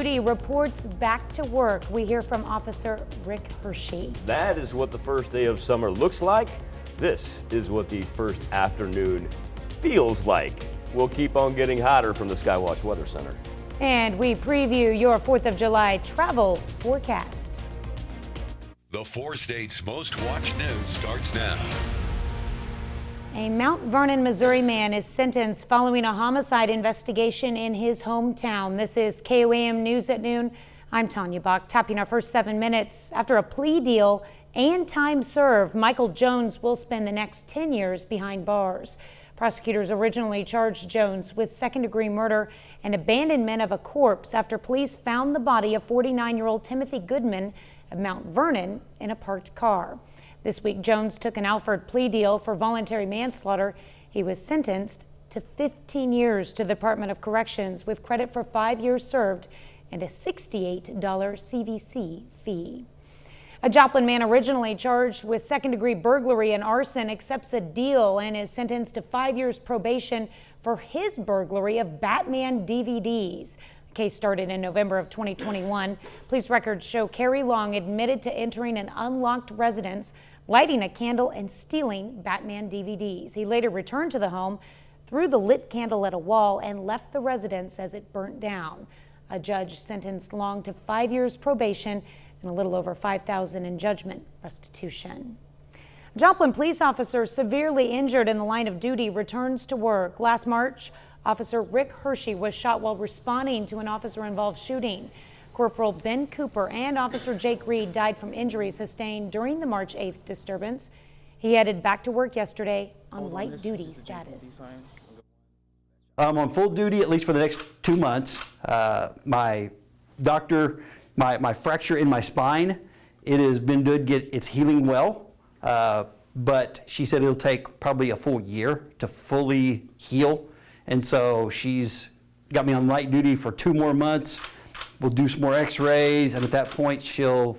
Duty reports back to work. We hear from Officer Rick Hershey. That is what the first day of summer looks like. This is what the first afternoon feels like. We'll keep on getting hotter from the Skywatch Weather Center. And we preview your 4th of July travel forecast. The 4 states' most watched news starts now. A Mount Vernon, Missouri man is sentenced following a homicide investigation in his hometown. This is KOAM News at Noon. I'm Tanya Bach, topping our first 7 minutes. After a plea deal and time served, Michael Jones will spend the next 10 years behind bars. Prosecutors originally charged Jones with second-degree murder and abandonment of a corpse after police found the body of 49-year-old Timothy Goodman of Mount Vernon in a parked car. This week, Jones took an Alford plea deal for voluntary manslaughter. He was sentenced to 15 years to the Department of Corrections with credit for 5 years served and a $68 CVC fee. A Joplin man originally charged with second-degree burglary and arson accepts a deal and is sentenced to 5 years probation for his burglary of Batman DVDs. The case started in November of 2021. Police records show Kerry Long admitted to entering an unlocked residence, lighting a candle and stealing Batman DVDs. He later returned to the home, threw the lit candle at a wall, and left the residence as it burnt down. A judge sentenced Long to 5 years probation and a little over $5,000 in judgment restitution. A Joplin police officer severely injured in the line of duty returns to work. Last March, Officer Rick Hershey was shot while responding to an officer-involved shooting. Corporal Ben Cooper and Officer Jake Reed died from injuries sustained during the March 8th disturbance. He headed back to work yesterday on light duty status. I'm on full duty at least for the next 2 months. My doctor, my fracture in my spine, it has been good. It's healing well, but she said it'll take probably a full year to fully heal. And so she's got me on light duty for 2 more months. We'll do some more x-rays, and at that point, she'll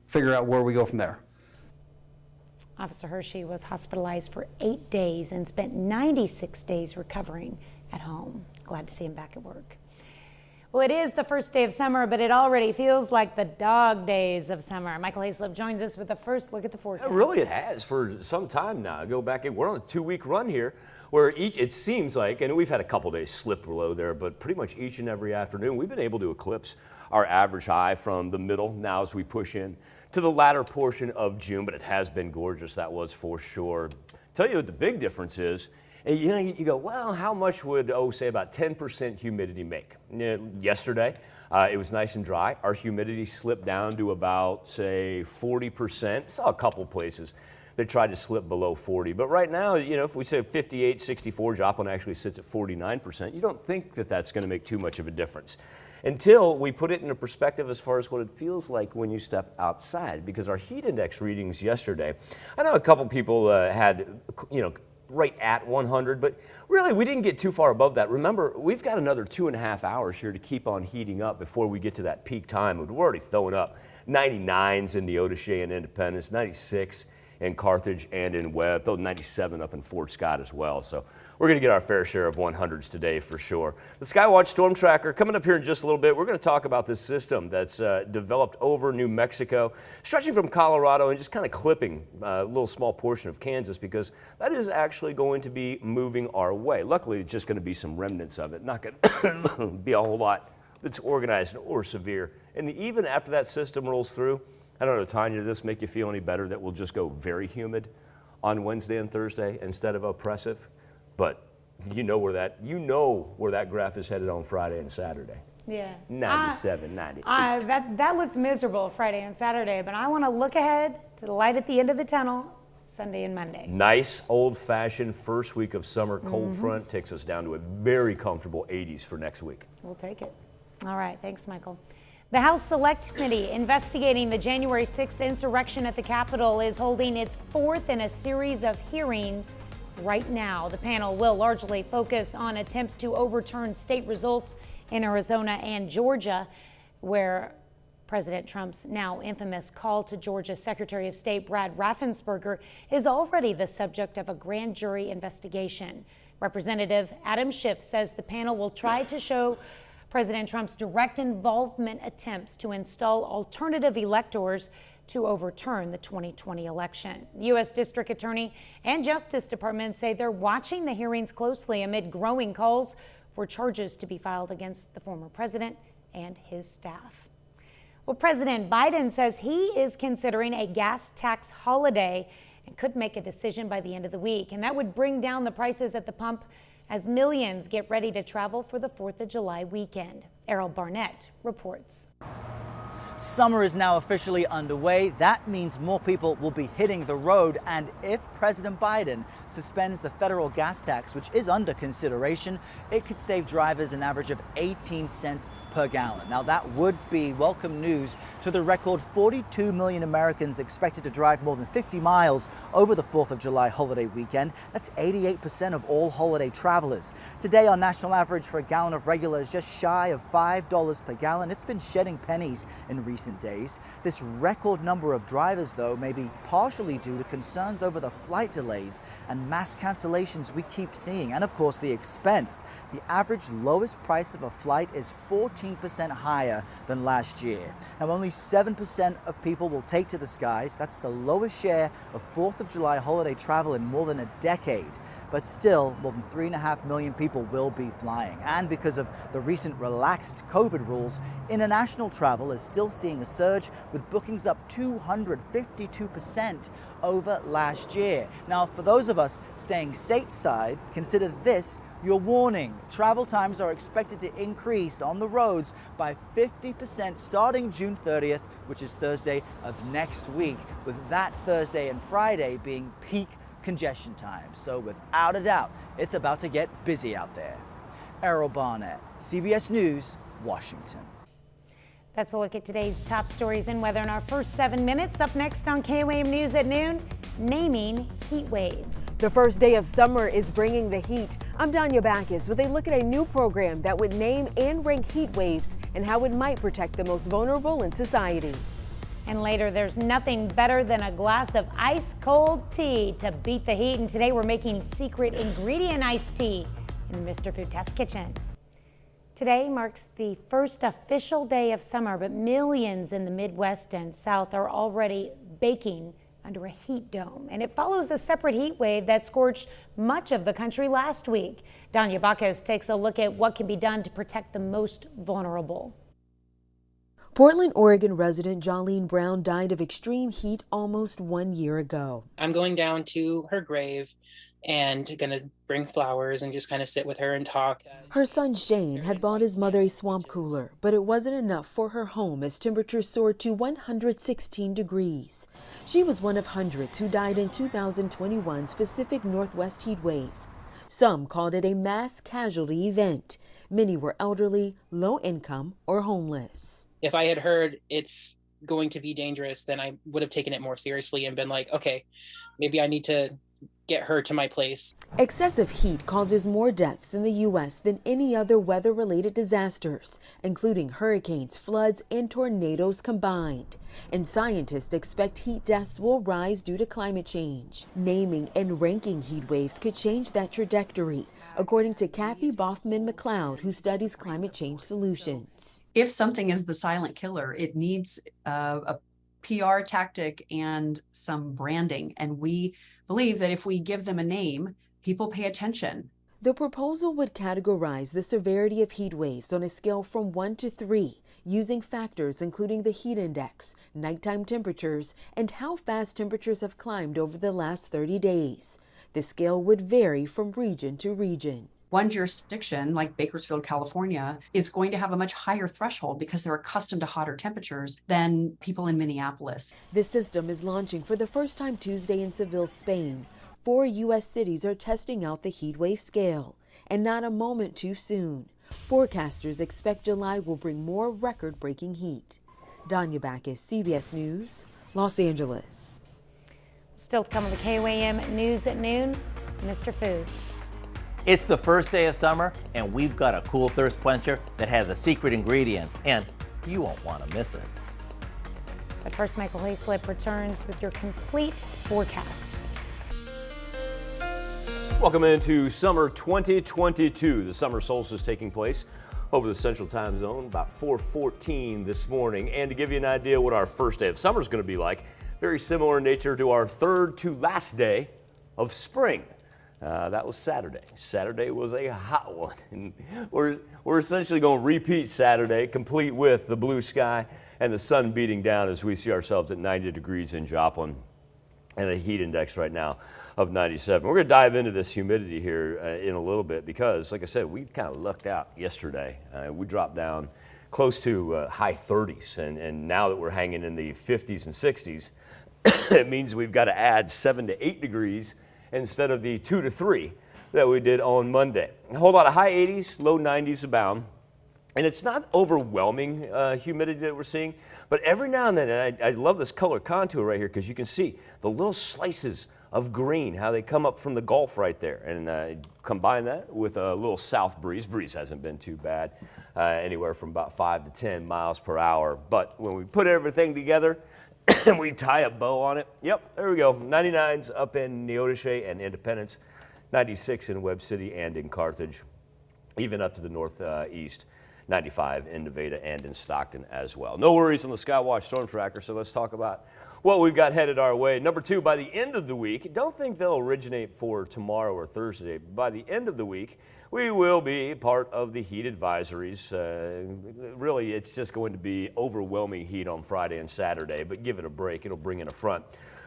figure out where we go from there. Officer Hershey was hospitalized for 8 days and spent 96 days recovering at home. Glad to see him back at work. Well, it is the first day of summer, but it already feels like the dog days of summer. Michael Hayslip joins us with a first look at the forecast. Yeah, really, it has for some time now. Go back in, we're on a 2-week run here where it seems like, and we've had a couple days slip below there, but pretty much each and every afternoon we've been able to eclipse our average high from the middle now as we push in to the latter portion of June, but it has been gorgeous, that was for sure. Tell you what the big difference is. And you go, well, how much would, say about 10% humidity make? Yesterday, it was nice and dry. Our humidity slipped down to about, say, 40%. Saw a couple places that tried to slip below 40. But right now, if we say 58, 64, Joplin actually sits at 49%. You don't think that that's going to make too much of a difference until we put it into perspective as far as what it feels like when you step outside, because our heat index readings yesterday, I know a couple people had, right at 100, but really we didn't get too far above that. Remember, we've got another 2.5 hours here to keep on heating up before we get to that peak time. We're already throwing up 99s in Neodesha and Independence, 96 in Carthage and in Webb, though 97 up in Fort Scott as well. So we're going to get our fair share of 100s today for sure. The Skywatch Storm Tracker coming up here in just a little bit. We're going to talk about this system that's developed over New Mexico, stretching from Colorado and just kind of clipping a little small portion of Kansas, because that is actually going to be moving our way. Luckily, it's just going to be some remnants of it, not going to be a whole lot that's organized or severe. And even after that system rolls through, I don't know, Tanya, does this make you feel any better that we'll just go very humid on Wednesday and Thursday instead of oppressive? But you know where that graph is headed on Friday and Saturday. Yeah. 97, 98. That looks miserable Friday and Saturday, but I want to look ahead to the light at the end of the tunnel Sunday and Monday. Nice old-fashioned first week of summer. Cold front takes us down to a very comfortable 80s for next week. We'll take it. All right. Thanks, Michael. The House Select Committee investigating the January 6th insurrection at the Capitol is holding its 4th in a series of hearings right now. The panel will largely focus on attempts to overturn state results in Arizona and Georgia, where President Trump's now infamous call to Georgia's Secretary of State Brad Raffensperger is already the subject of a grand jury investigation. Representative Adam Schiff says the panel will try to show President Trump's direct involvement attempts to install alternative electors to overturn the 2020 election. U.S. District Attorney and Justice Department say they're watching the hearings closely amid growing calls for charges to be filed against the former president and his staff. Well, President Biden says he is considering a gas tax holiday and could make a decision by the end of the week. And that would bring down the prices at the pump as millions get ready to travel for the 4th of July weekend. Errol Barnett reports. Summer is now officially underway. That means more people will be hitting the road. And if President Biden suspends the federal gas tax, which is under consideration, it could save drivers an average of 18 cents per gallon. Now, that would be welcome news to the record 42 million Americans expected to drive more than 50 miles over the 4th of July holiday weekend. That's 88% of all holiday travelers. Today, our national average for a gallon of regular is just shy of $5 per gallon. It's been shedding pennies in recent days. This record number of drivers, though, may be partially due to concerns over the flight delays and mass cancellations we keep seeing, and of course the expense. The average lowest price of a flight is 14% higher than last year. Now, only 7% of people will take to the skies. That's the lowest share of 4th of July holiday travel in more than a decade. But still, more than 3.5 million people will be flying. And because of the recent relaxed COVID rules, international travel is still seeing a surge, with bookings up 252% over last year. Now, for those of us staying stateside, consider this your warning. Travel times are expected to increase on the roads by 50% starting June 30th, which is Thursday of next week, with that Thursday and Friday being peak congestion times. So without a doubt, it's about to get busy out there. Errol Barnett, CBS News, Washington. That's a look at today's top stories and weather in our first 7 minutes. Up next on KOAM News at noon, naming heat waves. The first day of summer is bringing the heat. I'm Danya Backus with a look at a new program that would name and rank heat waves and how it might protect the most vulnerable in society. And later, there's nothing better than a glass of ice cold tea to beat the heat. And today we're making secret ingredient iced tea in the Mr. Food Test Kitchen. Today marks the first official day of summer, but millions in the Midwest and South are already baking under a heat dome. And it follows a separate heat wave that scorched much of the country last week. Danya Backus takes a look at what can be done to protect the most vulnerable. Portland, Oregon resident Jolene Brown died of extreme heat almost 1 year ago. I'm going down to her grave and gonna bring flowers and just kind of sit with her and talk. Her son Shane had bought his mother a swamp cooler, but it wasn't enough for her home as temperatures soared to 116 degrees. She was one of hundreds who died in 2021's Pacific Northwest heat wave. Some called it a mass casualty event. Many were elderly, low income, or homeless. If I had heard it's going to be dangerous, then I would have taken it more seriously and been like, okay, maybe I need to get her to my place. Excessive heat causes more deaths in the U.S. than any other weather-related disasters, including hurricanes, floods, and tornadoes combined. And scientists expect heat deaths will rise due to climate change. Naming and ranking heat waves could change that trajectory, according to Kathy Boffman-McLeod, who studies climate change solutions. If something is the silent killer, it needs a PR tactic and some branding. And we believe that if we give them a name, people pay attention. The proposal would categorize the severity of heat waves on a scale from 1 to 3, using factors including the heat index, nighttime temperatures, and how fast temperatures have climbed over the last 30 days. The scale would vary from region to region. One jurisdiction, like Bakersfield, California, is going to have a much higher threshold because they're accustomed to hotter temperatures than people in Minneapolis. This system is launching for the first time Tuesday in Seville, Spain. 4 U.S. cities are testing out the heat wave scale, and not a moment too soon. Forecasters expect July will bring more record-breaking heat. Danya Backus, CBS News, Los Angeles. Still to come on the KOAM News at noon, Mr. Food. It's the first day of summer, and we've got a cool thirst quencher that has a secret ingredient, and you won't want to miss it. But first, Michael Hayslip returns with your complete forecast. Welcome into summer 2022. The summer solstice taking place over the Central Time Zone, about 4:14 this morning. And to give you an idea what our first day of summer is going to be like, very similar in nature to our third to last day of spring. That was Saturday. Saturday was a hot one. And we're essentially going to repeat Saturday, complete with the blue sky and the sun beating down as we see ourselves at 90 degrees in Joplin and a heat index right now of 97. We're going to dive into this humidity here in a little bit because, like I said, we kind of lucked out yesterday. We dropped down close to high 30s, and now that we're hanging in the 50s and 60s, it means we've got to add 7 to 8 degrees instead of the 2 to 3 that we did on Monday. A whole lot of high 80s, low 90s abound. And it's not overwhelming humidity that we're seeing, but every now and then, and I love this color contour right here because you can see the little slices of green, how they come up from the Gulf right there. And combine that with a little south breeze. Breeze hasn't been too bad, anywhere from about 5 to 10 miles per hour. But when we put everything together and we tie a bow on it, yep, there we go. 99s up in Neodesha and Independence, 96 in Webb City and in Carthage, even up to the northeast. 95 in Nevada and in Stockton as well. No worries on the Skywatch storm tracker, so let's talk about what we've got headed our way. Number 2, by the end of the week, don't think they'll originate for tomorrow or Thursday. By the end of the week, we will be part of the heat advisories. Really, it's just going to be overwhelming heat on Friday and Saturday, but give it a break. It'll bring in a front.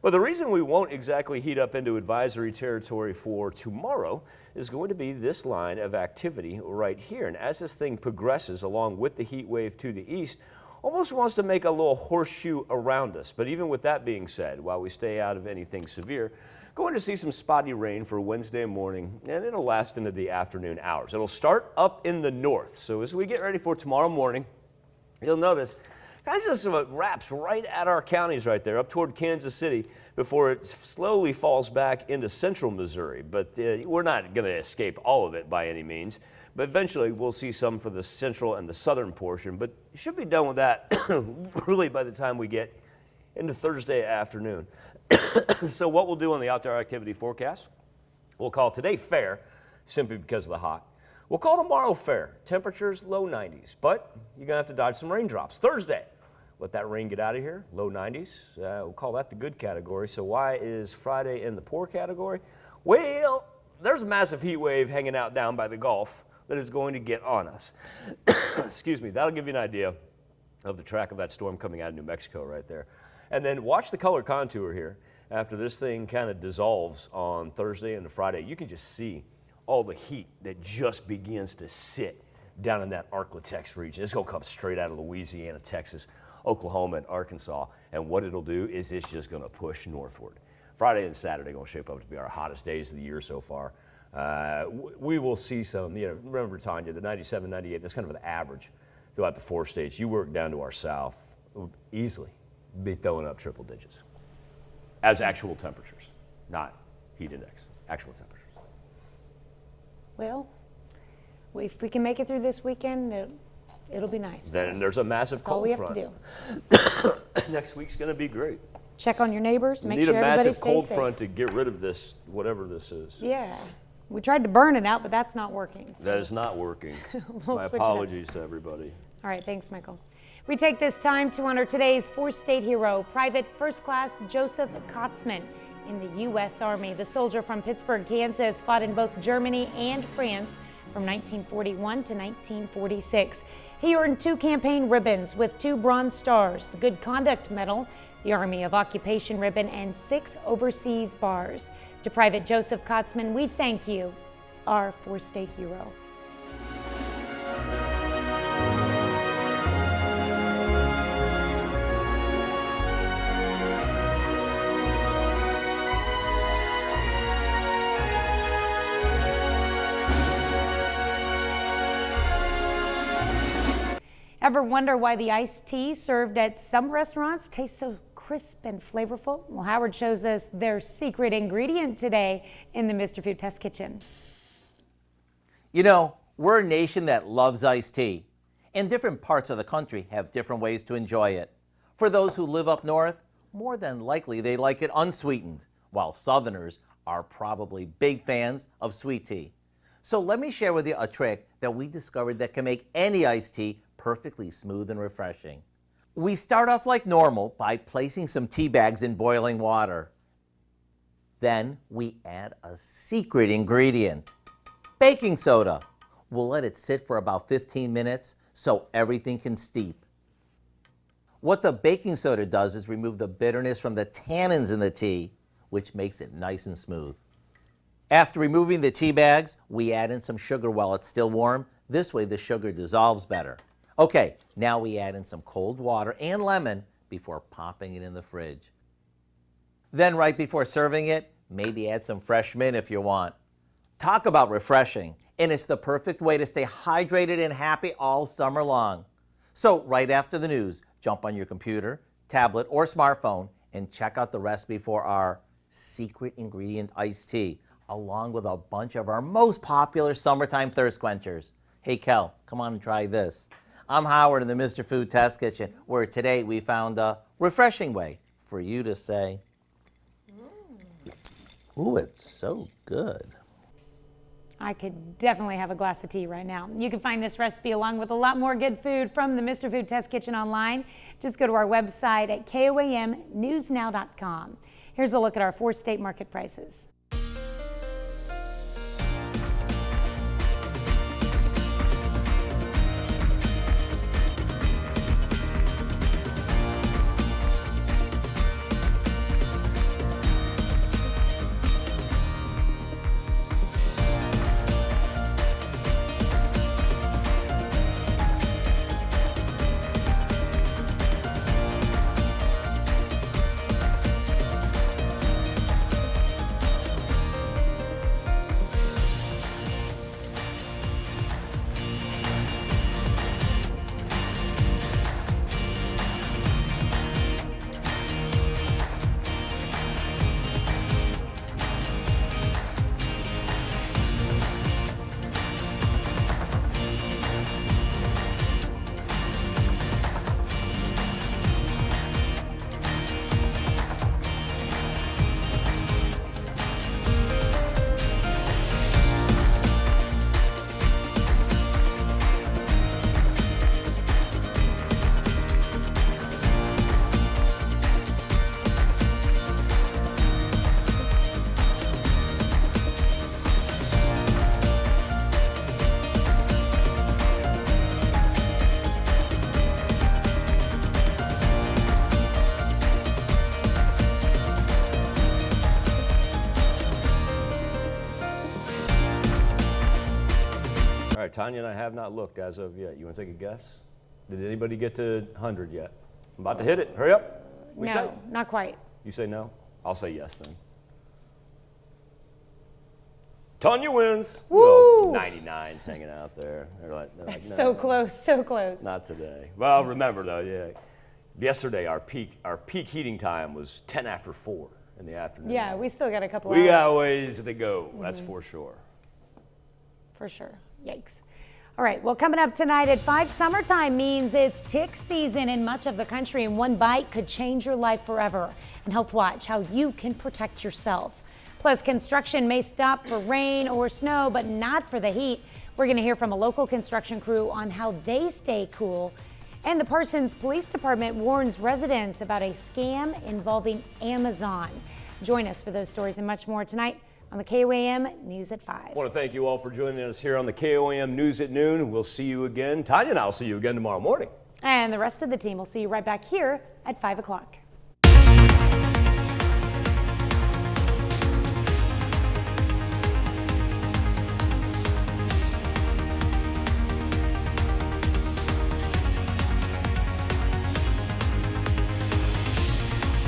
But the reason we won't exactly heat up into advisory territory for tomorrow is going to be this line of activity right here. And as this thing progresses along with the heat wave to the east, almost wants to make a little horseshoe around us. But even with that being said, while we stay out of anything severe, going to see some spotty rain for Wednesday morning, and it'll last into the afternoon hours. It'll start up in the north. So as we get ready for tomorrow morning, you'll notice kind of just wraps right at our counties right there, up toward Kansas City, before it slowly falls back into central Missouri. But we're not going to escape all of it by any means. But eventually we'll see some for the central and the southern portion. But you should be done with that really by the time we get into Thursday afternoon. So what we'll do on the outdoor activity forecast, we'll call today fair, simply because of the hot. We'll call tomorrow fair. Temperatures low 90s, but you're going to have to dodge some raindrops. Thursday, let that rain get out of here, low 90s. We'll call that the good category. So why is Friday in the poor category? Well, there's a massive heat wave hanging out down by the Gulf that is going to get on us. Excuse me, that'll give you an idea of the track of that storm coming out of New Mexico right there. And then watch the color contour here. After this thing kind of dissolves on Thursday and Friday, you can just see all the heat that just begins to sit down in that Arklatex region. It's going to come straight out of Louisiana, Texas, Oklahoma, and Arkansas. And what it'll do is it's just going to push northward. Friday and Saturday are going to shape up to be our hottest days of the year so far. We will see some, remember, Tanya, the 97, 98, that's kind of an average throughout the 4 states. You work down to our south, we'll easily be throwing up triple digits as actual temperatures, not heat index, actual temperatures. Well, if we can make it through this weekend, it'll be nice. Then there's a massive That's all cold we front. have to do. Next week's going to be great. Check on your neighbors, make Need sure a everybody massive stays cold safe. front to get rid of this, whatever this is. Yeah, we tried to burn it out, but that's not working. So. That is not working. We'll My switch it up. apologies to everybody. All right, thanks, Michael. We take this time to honor today's 4-state hero, Private First Class Joseph Kotzman in the U.S. Army. The soldier from Pittsburgh, Kansas, fought in both Germany and France from 1941 to 1946. He earned 2 campaign ribbons with 2 Bronze Stars, the Good Conduct Medal, the Army of Occupation Ribbon, and 6 overseas bars. To Private Joseph Kotzman, we thank you, our 4-state hero. Ever wonder why the iced tea served at some restaurants tastes so crisp and flavorful? Well, Howard shows us their secret ingredient today in the Mr. Food Test Kitchen. You know, we're a nation that loves iced tea, and different parts of the country have different ways to enjoy it. For those who live up north, more than likely they like it unsweetened, while Southerners are probably big fans of sweet tea. So let me share with you a trick that we discovered that can make any iced tea perfectly smooth and refreshing. We start off like normal by placing some tea bags in boiling water. Then we add a secret ingredient, baking soda. We'll let it sit for about 15 minutes so everything can steep. What the baking soda does is remove the bitterness from the tannins in the tea, which makes it nice and smooth. After removing the tea bags, we add in some sugar while it's still warm. This way the sugar dissolves better. Okay, now we add in some cold water and lemon before popping it in the fridge. Then right before serving it, maybe add some fresh mint if you want. Talk about refreshing, and it's the perfect way to stay hydrated and happy all summer long. So right after the news, jump on your computer, tablet, or smartphone and check out the recipe for our secret ingredient iced tea, along with a bunch of our most popular summertime thirst quenchers. Hey, Kel, come on and try this. I'm Howard in the Mr. Food Test Kitchen, where today we found a refreshing way for you to say, ooh, it's so good. I could definitely have a glass of tea right now. You can find this recipe along with a lot more good food from the Mr. Food Test Kitchen online. Just go to our website at KOAMnewsnow.com. Here's a look at our 4-state market prices. All right, Tanya and I have not looked as of yet. You want to take a guess? Did anybody get to 100 yet? I'm about to hit it. Hurry up. What'd you say? No, not quite. You say no? I'll say yes then. Tanya wins. Woo! Well, 99's hanging out there. They're like That's no, so close, so close. not today. Well, remember though, yeah. Yesterday our peak heating time was 10 after 4 in the afternoon. Yeah, we still got a couple We hours. got ways to go. That's for sure. For sure. Yikes. All right, well, coming up tonight at 5, summertime means it's tick season in much of the country, and one bite could change your life forever. And Health Watch, how you can protect yourself. Plus, construction may stop for rain or snow, but not for the heat. We're going to hear from a local construction crew on how they stay cool. And the Parsons Police Department warns residents about a scam involving Amazon. Join us for those stories and much more tonight on the KOAM News at 5. I want to thank you all for joining us here on the KOAM News at Noon. We'll see you again. Tanya and I will see you again tomorrow morning. And the rest of the team will see you right back here at 5 o'clock.